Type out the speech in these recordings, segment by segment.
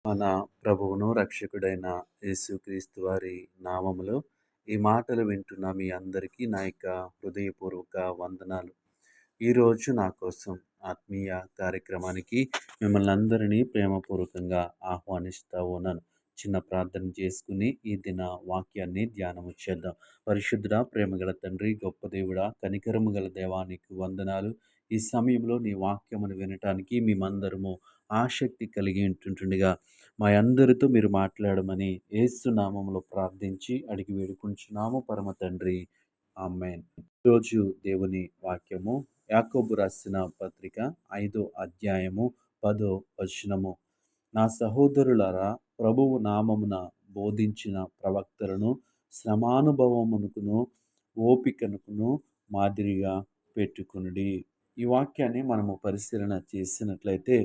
మన ప్రభువును, రక్షకుడైన యేసుక్రీస్తు వారి నామములో ఈ మాటలు వింటున్న మీ అందరికీ నా యొక్క హృదయపూర్వక వందనాలు. ఈరోజు నా కోసం ఆత్మీయ కార్యక్రమానికి మిమ్మల్ని అందరినీ ప్రేమపూర్వకంగా ఆహ్వానిస్తా ఉన్నాను. చిన్న ప్రార్థన చేసుకుని ఈ దిన వాక్యాన్ని ధ్యానము చేద్దాం. పరిశుద్ధుడా, ప్రేమగల తండ్రి, గొప్ప దేవుడా, కనికరము గల దేవా, నీకు వందనాలు. ఈ సమయంలో నీ వాక్యమును వినటానికి మేమందరము ఆసక్తి కలిగి ఉంటుండగా మా అందరితో మీరు మాట్లాడమని యేసు నామములో ప్రార్థించి అడిగి వేడుకుంటున్నాము పరమ తండ్రి. ఆమేన్. ఈరోజు దేవుని వాక్యము యాకోబు రాసిన పత్రిక 5వ అధ్యాయము 10వ వచనము. నా సహోదరులారా, ప్రభువు నామమున బోధించిన ప్రవక్తలను శ్రమానుభవమునకును ఓపికనుకును మాదిరిగా పెట్టుకునుడి. ఈ వాక్యాన్ని మనము పరిశీలన చేసినట్లయితే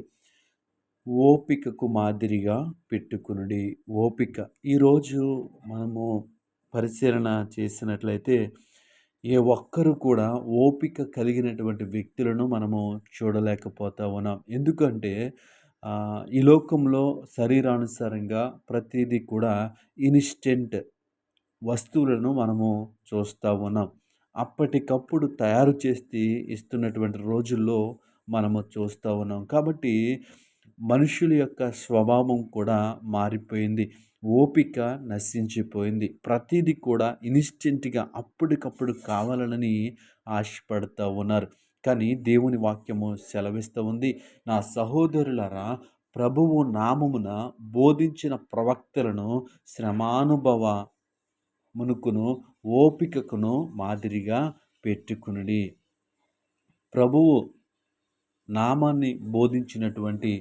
ఓపికకు మాదిరిగా పెట్టుకునుడి. ఓపిక ఈరోజు మనము పరిశీలన చేసినట్లయితే ఏ ఒక్కరు కూడా ఓపిక కలిగినటువంటి వ్యక్తులను మనము చూడలేకపోతా ఉన్నాం. ఎందుకంటే ఈ లోకంలో శరీరానుసారంగా ప్రతిదీ కూడా ఇన్‌స్టెంట్ వస్తువులను మనము చూస్తూ ఉన్నాం. అప్పటికప్పుడు తయారు చేసి ఇస్తున్నటువంటి రోజుల్లో మనము చూస్తూ ఉన్నాం. కాబట్టి మనుషుల యొక్క స్వభావం కూడా మారిపోయింది. ఓపిక నశించిపోయింది. ప్రతీది కూడా ఇన్‌స్టెంట్‌గా అప్పటికప్పుడు కావాలని ఆశపడతా ఉన్నారు. కానీ దేవుని వాక్యము సెలవిస్తూ ఉంది, నా సహోదరులారా, ప్రభువు నామమున బోధించిన ప్రవక్తలను శ్రమానుభవమునకును ఓపికకును మాదిరిగా పెట్టుకునుడి. ప్రభువు నామాన్ని బోధించినటువంటి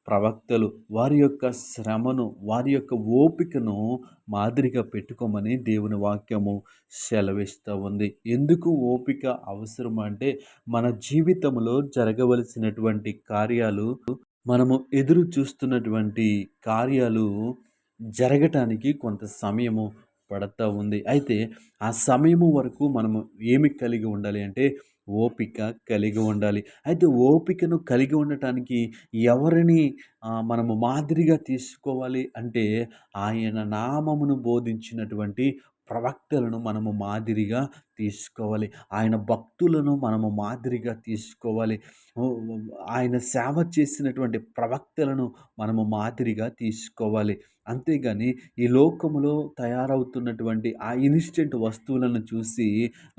ప్రవక్తలు వారి యొక్క శ్రమను, వారి యొక్క ఓపికను మాదిరిగా పెట్టుకోమని దేవుని వాక్యము సెలవిస్తూ ఉంది. ఎందుకు ఓపిక అవసరం అంటే, మన జీవితంలో జరగవలసినటువంటి కార్యాలు, మనము ఎదురు చూస్తున్నటువంటి కార్యాలు జరగటానికి కొంత సమయము పడతా ఉంది. అయితే ఆ సమయము వరకు మనము ఏమి కలిగి ఉండాలి అంటే ఓపిక కలిగి ఉండాలి. అయితే ఓపికను కలిగి ఉండటానికి ఎవరిని మనము మాదిరిగా తీసుకోవాలి అంటే, ఆయన నామమును బోధించినటువంటి ప్రవక్తలను మనము మాదిరిగా తీసుకోవాలి. ఆయన భక్తులను మనము మాదిరిగా తీసుకోవాలి. ఆయన సేవ చేసినటువంటి ప్రవక్తలను మనము మాదిరిగా తీసుకోవాలి. అంతేగాని ఈ లోకములో తయారవుతున్నటువంటి ఆ ఇన్‌స్టెంట్ వస్తువులను చూసి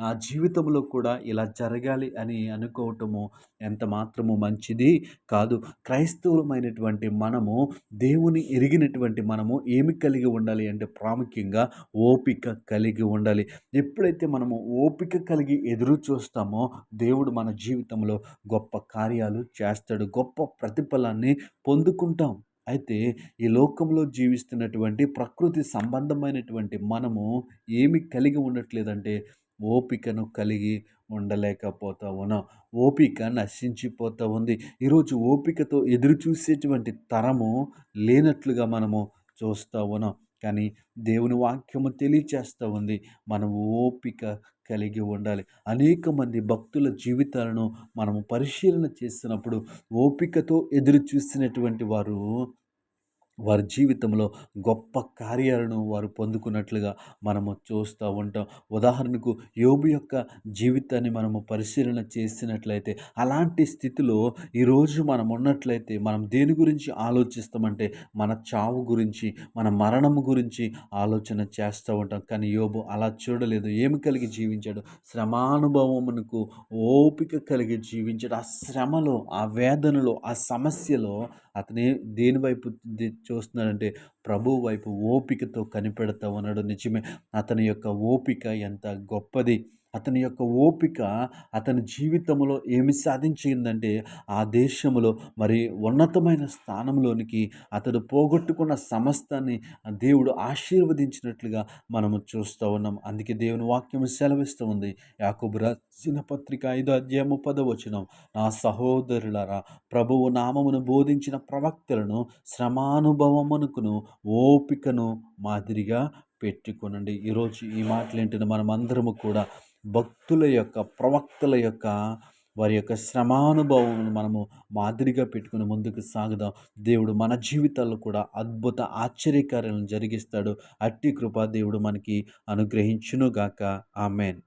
నా జీవితంలో కూడా ఇలా జరగాలి అని అనుకోవటము ఎంత మాత్రము మంచిది కాదు. క్రైస్తవులమైనటువంటి మనము, దేవుని ఎరిగినటువంటి మనము ఏమి కలిగి ఉండాలి అంటే ప్రాముఖ్యంగా ఓపిక కలిగి ఉండాలి. ఎప్పుడైతే మనము ఓపిక కలిగి ఎదురు చూస్తామో దేవుడు మన జీవితంలో గొప్ప కార్యాలు చేస్తాడు. గొప్ప ప్రతిఫలాన్ని పొందుకుంటాం. అయితే ఈ లోకంలో జీవిస్తున్నటువంటి ప్రకృతి సంబంధమైనటువంటి మనము ఏమి కలిగి ఉండట్లేదంటే ఓపికను కలిగి ఉండలేకపోతా ఉన్నాం. ఓపిక నశించిపోతూ ఉంది. ఈరోజు ఓపికతో ఎదురు చూసేటువంటి తరము లేనట్లుగా మనము చూస్తూ ఉన్నాం. కానీ దేవుని వాక్యము తెలియచేస్తూ ఉంది, మనం ఓపిక కలిగి ఉండాలి. అనేక మంది భక్తుల జీవితాలను మనము పరిశీలన చేసినప్పుడు ఓపికతో ఎదురు చూసినటువంటి వారి జీవితంలో గొప్ప కార్యాలను వారు పొందుకున్నట్లుగా మనము చూస్తూ ఉంటాం. ఉదాహరణకు యోబు యొక్క జీవితాన్ని మనము పరిశీలన చేసినట్లయితే, అలాంటి స్థితిలో ఈరోజు మనం ఉన్నట్లయితే మనం దేని గురించి ఆలోచిస్తామంటే మన చావు గురించి, మన మరణము గురించి ఆలోచన చేస్తూ ఉంటాం. కానీ యోబు అలా చూడలేదు. ఏమి కలిగి జీవించాడు? శ్రమానుభవమునకు ఓపిక కలిగి జీవించాడు. ఆ శ్రమలో, ఆ వేదనలో, ఆ సమస్యలో అతనే దేని వైపు చూస్తున్నాడంటే ప్రభువు వైపు ఓపికతో కనిపెడతా ఉన్నాడు. నిజమే, అతని యొక్క ఓపిక ఎంత గొప్పది. అతని యొక్క ఓపిక అతని జీవితంలో ఏమి సాధించిందంటే ఆ దేశంలో మరి ఉన్నతమైన స్థానంలోనికి అతడు పోగొట్టుకున్న సమస్తాన్ని దేవుడు ఆశీర్వదించినట్లుగా మనము చూస్తూ ఉన్నాం. అందుకే దేవుని వాక్యము సెలవిస్తూ ఉంది, యాకోబు రాసిన పత్రిక 5వ అధ్యాయము 10వ వచనం, నా సహోదరులారా, ప్రభువు నామమును బోధించిన ప్రవక్తలను శ్రమానుభవమునకును ఓపికను మాదిరిగా పెట్టుకొనండి. ఈరోజు ఈ మాటలేంటంటే మనమందరము కూడా భక్తుల యొక్క, ప్రవక్తల యొక్క వారి యొక్క శ్రమానుభవం మనము మాదిరిగా పెట్టుకుని ముందుకు సాగుదాం. దేవుడు మన జీవితాల్లో కూడా అద్భుత ఆశ్చర్యకార్యాలను జరిగిస్తాడు. అట్టి కృప దేవుడు మనకి అనుగ్రహించునుగాక. ఆమేన్.